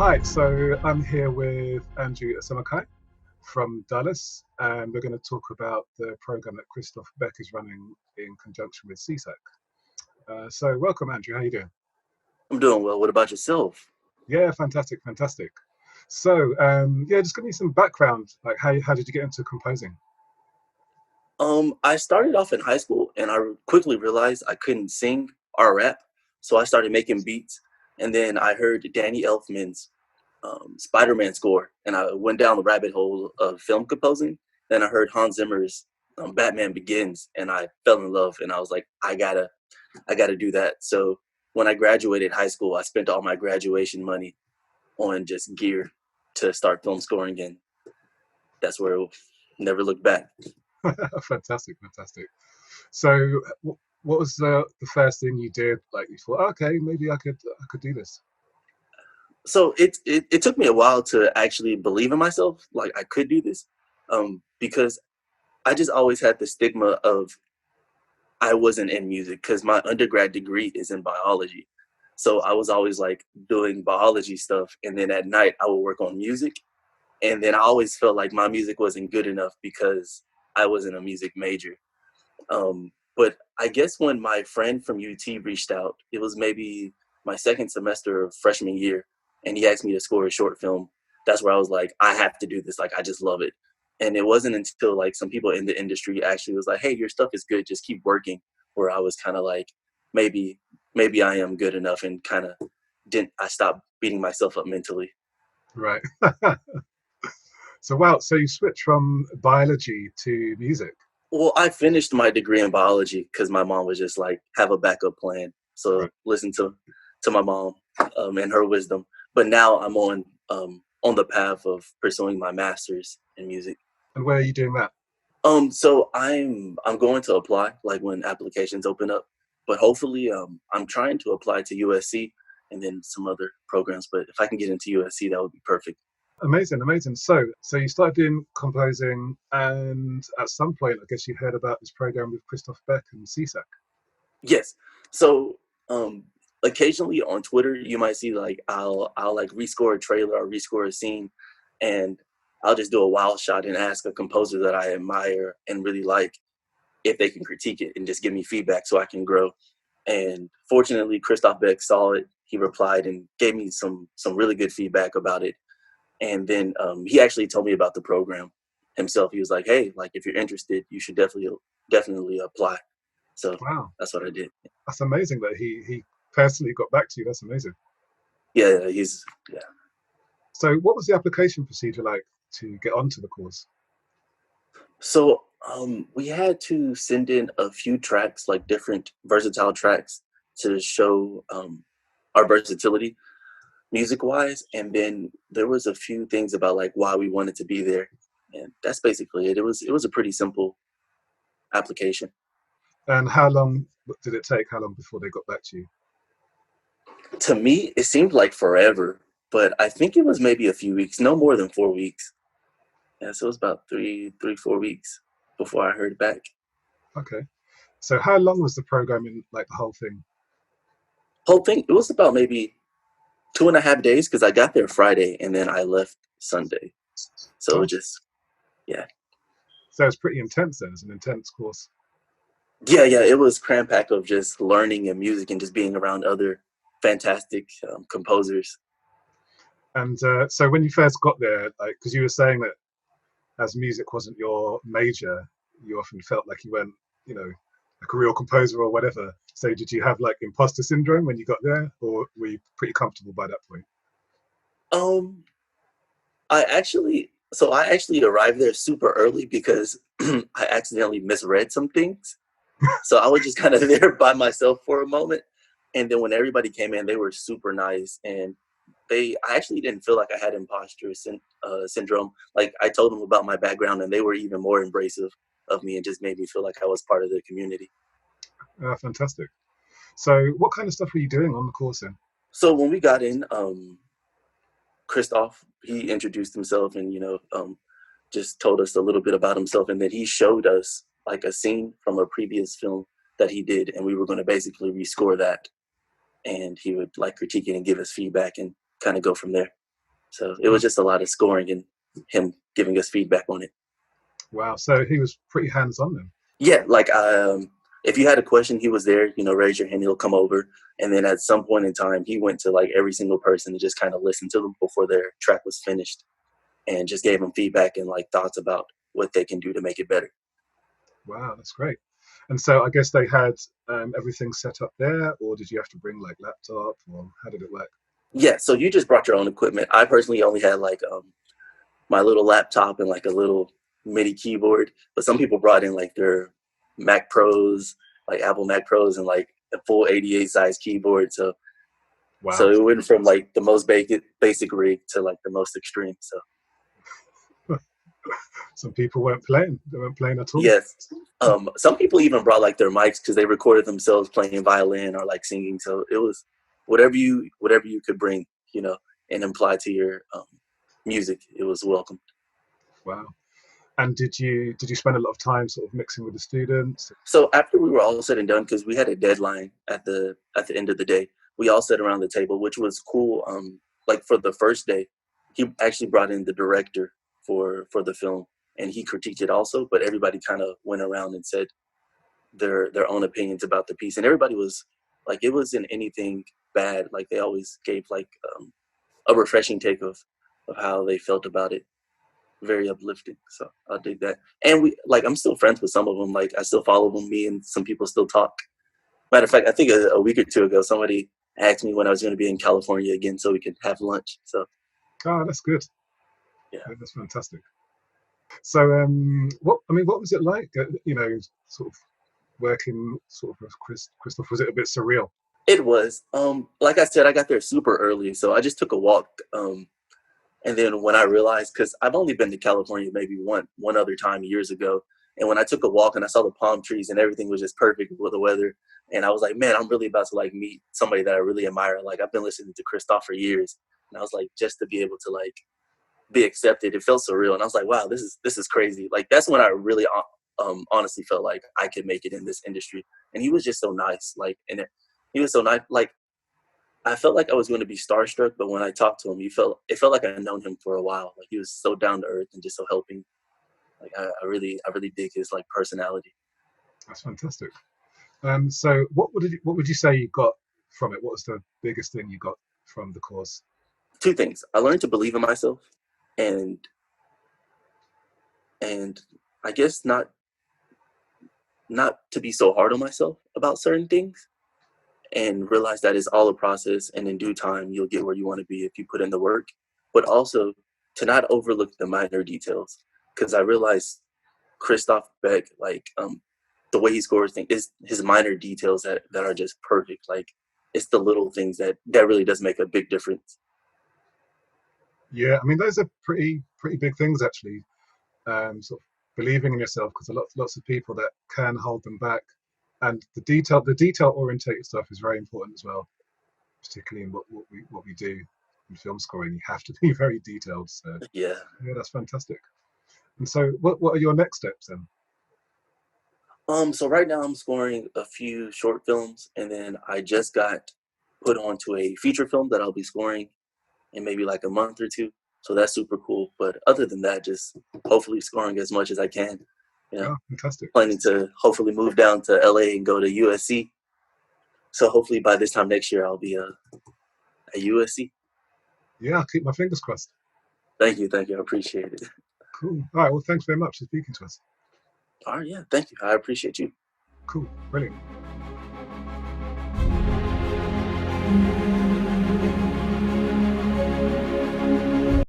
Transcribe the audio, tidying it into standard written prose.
Hi, so I'm here with Andrew Asemokai from Dallas, and we're going to talk about the program that Christophebeck is running in conjunction with CSAC. So welcome, Andrew. How you doing? I'm doing well. What about yourself? Yeah, fantastic, fantastic. So yeah, just give me some background. Like, how did you get into composing? I started off in high school and I quickly realized I couldn't sing or rap. So I started making beats. And then I heard Danny Elfman's Spider-Man score and I went down the rabbit hole of film composing. Then I heard Hans Zimmer's Batman Begins and I fell in love and I was like, I gotta do that. So when I graduated high school, I spent all my graduation money on just gear to start film scoring and that's where it never looked back. Fantastic, fantastic. So what was the first thing you did? Like you thought, okay, maybe I could do this. So it took me a while to actually believe in myself, like I could do this, because I just always had the stigma of I wasn't in music because my undergrad degree is in biology. So I was always like doing biology stuff, and then at night I would work on music, and then I always felt like my music wasn't good enough because I wasn't a music major. But I guess when my friend from UT reached out, it was maybe my second semester of freshman year, and he asked me to score a short film. That's where I was like, I have to do this. Like, I just love it. And it wasn't until like some people in the industry actually was like, hey, your stuff is good. Just keep working. Where I was kind of like, maybe, maybe I am good enough, and kind of didn't. I stopped beating myself up mentally. Right. So wow, so you switched from biology to music. Well, I finished my degree in biology because my mom was just like, have a backup plan. So Right. listen to my mom and her wisdom. But now I'm on the path of pursuing my master's in music. And where are you doing that? So I'm going to apply like when applications open up. But hopefully, I'm trying to apply to USC and then some other programs. But if I can get into USC, that would be perfect. Amazing, amazing. So you started doing composing, and at some point, I guess you heard about this program with Christoph Beck and CSAC. Yes. So occasionally on Twitter you might see like I'll like rescore a trailer or rescore a scene, and I'll just do a wild shot and ask a composer that I admire and really like if they can critique it and just give me feedback so I can grow. And fortunately Christoph Beck saw it. He replied and gave me some really good feedback about it. And then he actually told me about the program himself. He was like, hey, like if you're interested, you should definitely apply. So Wow, that's what I did. that's amazing that he personally got back to you. That's amazing. Yeah, he's yeah. So what was the application procedure like to get onto the course? So we had to send in a few tracks, like different versatile tracks, to show our versatility music wise, and then there was a few things about like why we wanted to be there, and that's basically it. It was a pretty simple application. And how long did it take? How long before they got back to you? To me, it seemed like forever, but I think it was maybe a few weeks, no more than 4 weeks. Yeah, so it was about 4 weeks before I heard back. Okay. So how long was the program in, like the whole thing? Whole thing, it was about maybe 2.5 days because I got there Friday and then I left Sunday. So Oh, it just, yeah. so it's pretty intense then. It's an intense course. Yeah, it was cram packed of just learning and music and just being around other fantastic composers. And so when you first got there, like, because you were saying that as music wasn't your major, you often felt like you weren't, you know, like a real composer or whatever. So did you have like imposter syndrome when you got there, or were you pretty comfortable by that point? Um, I actually arrived there super early because I accidentally misread some things. So I was just kind of there by myself for a moment. And then when everybody came in, they were super nice. And I actually didn't feel like I had syndrome. Like I told them about my background and they were even more embracive of me and just made me feel like I was part of the community. Fantastic. So what kind of stuff were you doing on the course then? So when we got in, Christoph, he introduced himself and, just told us a little bit about himself. And then he showed us like a scene from a previous film that he did. And we were going to basically rescore that. And he would like critique it and give us feedback and kind of go from there. So it was just a lot of scoring and him giving us feedback on it. Wow. So he was pretty hands-on then. Yeah, like if you had a question, he was there. You know, raise your hand, he'll come over. And then at some point in time, he went to like every single person and just kind of listened to them before their track was finished, and just gave them feedback and like thoughts about what they can do to make it better. Wow, that's great. And so I guess they had everything set up there, or did you have to bring like laptop, or how did it work? Yeah, so you just brought your own equipment. I personally only had like my little laptop and like a little MIDI keyboard, but some people brought in like their Mac Pros, like Apple Mac Pros, and like a full 88 size keyboard. So Wow. it went from like the most basic rig to like the most extreme. So Some people weren't playing. They weren't playing at all. yes, some people even brought like their mics because they recorded themselves playing violin or like singing. So it was whatever you could bring, you know, and apply to your music. It was welcome. Wow. And did you spend a lot of time sort of mixing with the students? So after we were all said and done, because we had a deadline at the end of the day, we all sat around the table, which was cool. Like for the first day, he actually brought in the director for the film, and he critiqued it also. But everybody kind of went around and said their own opinions about the piece, and everybody was like, it wasn't anything bad. Like they always gave like a refreshing take of how they felt about it. Very uplifting. So I'll dig that. And we like I'm still friends with some of them. Like I still follow them. Me and some people still talk. Matter of fact, I think a week or two ago, somebody asked me when I was going to be in California again so we could have lunch. So Oh, that's good. yeah. Yeah, that's fantastic. So, what was it like? Sort of working sort of with Christoph. Was it a bit surreal? It was. Like I said, I got there super early, so I just took a walk. And then when I realized, because I've only been to California maybe one other time years ago, and when I took a walk and I saw the palm trees and everything was just perfect with the weather, and I was like, man, I'm really about to like meet somebody that I really admire. Like I've been listening to Christoph for years, and I was like, just to be able to like be accepted, it felt surreal, and I was like, wow, this is crazy. Like that's when I really honestly felt like I could make it in this industry. And he was just so nice, like, and he was so nice, like. I felt like I was going to be starstruck, but when I talked to him, it felt like I'd known him for a while. Like he was so down to earth and just so helping. Like I really dig his like personality. That's fantastic. So what would you say you got from it? What was the biggest thing you got from the course? Two things: I learned to believe in myself, and and I guess not to be so hard on myself about certain things, and realize that it's all a process, and in due time you'll get where you want to be if you put in the work. But also to not overlook the minor details, because I realized Christoph Beck, like the way he scores things is his minor details that are just perfect. Like it's the little things that really does make a big difference. Yeah, I mean those are pretty big things actually. Sort of believing in yourself, because lots of people that can hold them back, and the detail orientated stuff is very important as well, particularly in what we do in film scoring. You have to be very detailed. So Yeah. yeah, that's fantastic. And so what are your next steps then? So right now I'm scoring a few short films, and then I just got put onto a feature film that I'll be scoring in maybe like a month or two. So that's super cool. But other than that, just hopefully scoring as much as I can. You know, Oh, fantastic. planning to hopefully move down to LA and go to USC. So hopefully by this time next year I'll be a USC. Yeah, I'll keep my fingers crossed. Thank you, I appreciate it. Cool. All right, well, thanks very much for speaking to us. All right, yeah, thank you. I appreciate you. Cool, brilliant.